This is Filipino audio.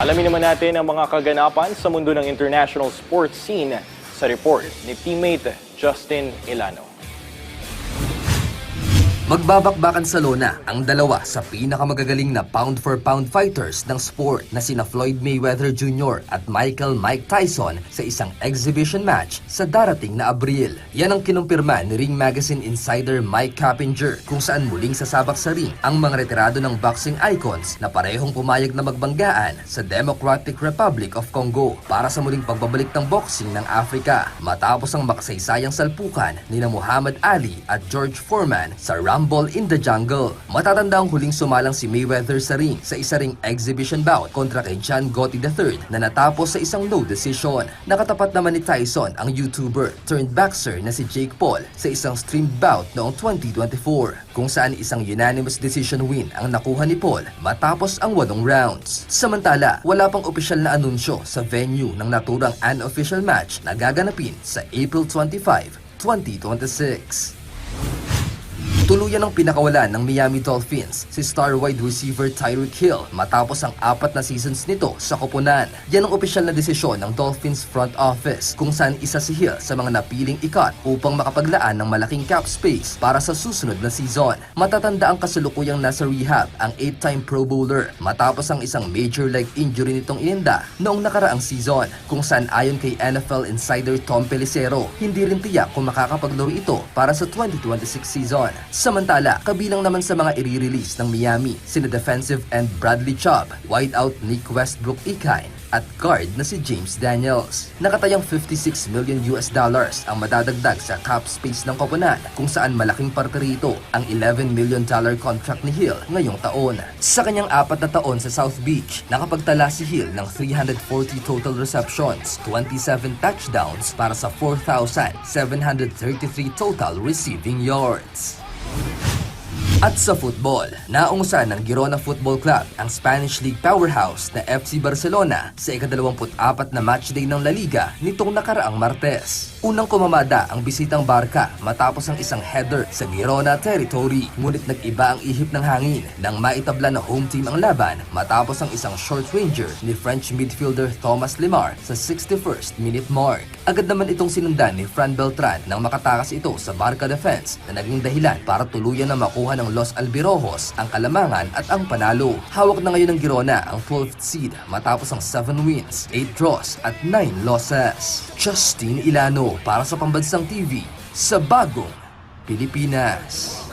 Alamin naman natin ang mga kaganapan sa mundo ng international sports scene sa report ni teammate Justin Ilano. Magbabakbakan sa lona ang dalawa sa pinakamagagaling na pound-for-pound fighters ng sport na sina Floyd Mayweather Jr. at Michael Mike Tyson sa isang exhibition match sa darating na Abril. Yan ang kinumpirma ni Ring Magazine insider Mike Cappinger kung saan muling sasabak sa ring ang mga retirado ng boxing icons na parehong pumayag na magbanggaan sa Democratic Republic of Congo para sa muling pagbabalik ng boxing ng Africa matapos ang makasaysayang salpukan nina Muhammad Ali at George Foreman sa Rumble in the Jungle. Matatanda ang huling sumalang si Mayweather sa ring sa isa ring exhibition bout kontra kay John Gotti III na natapos sa isang no decision. Nakatapat naman ni Tyson ang YouTuber turned boxer na si Jake Paul sa isang streamed bout noong 2024 kung saan isang unanimous decision win ang nakuha ni Paul matapos ang 8 rounds. Samantala, wala pang opisyal na anunsyo sa venue ng naturang unofficial match na gaganapin sa April 25, 2026. Tuluyan ang pinakawalan ng Miami Dolphins si star wide receiver Tyreek Hill matapos ang 4 na seasons nito sa koponan. Yan ang opisyal na desisyon ng Dolphins front office kung saan isa si Hill sa mga napiling ikat upang makapaglaan ng malaking cap space para sa susunod na season. Matatanda ang kasalukuyang nasa rehab ang 8-time Pro Bowler matapos ang isang major leg injury nitong ininda noong nakaraang season kung saan ayon kay NFL insider Tom Pelissero, hindi rin tiyak kung makakapaglaro ito para sa 2026 season. Samantala, kabilang naman sa mga i-release ng Miami sina defensive end Bradley Chubb, wideout Nick Westbrook-Ikhine at guard na si James Daniels. Nakatayang $56 million ang madadagdag sa cap space ng koponan kung saan malaking parte rito ang $11 million contract ni Hill ngayong taon. Sa kanyang 4 na taon sa South Beach, nakapagtala si Hill ng 340 total receptions, 27 touchdowns para sa 4,733 total receiving yards. At sa football, naungusan ng Girona Football Club ang Spanish League powerhouse na FC Barcelona sa ika-24 na matchday ng La Liga nitong nakaraang Martes. Unang kumamada ang bisitang Barca matapos ang isang header sa Girona territory. Ngunit nag-iba ang ihip ng hangin nang maitabla na home team ang laban matapos ang isang short ranger ni French midfielder Thomas Lemar sa 61st minute mark. Agad naman itong sinundan ni Fran Beltran nang makatakas ito sa Barca defense na naging dahilan para tuluyan na makuha ng Los Albirrojos ang kalamangan at ang panalo. Hawak na ngayon ng Girona ang 12th seed matapos ang 7 wins, 8 draws at 9 losses. Justin Ilano para sa Pambansang TV sa Bagong Pilipinas.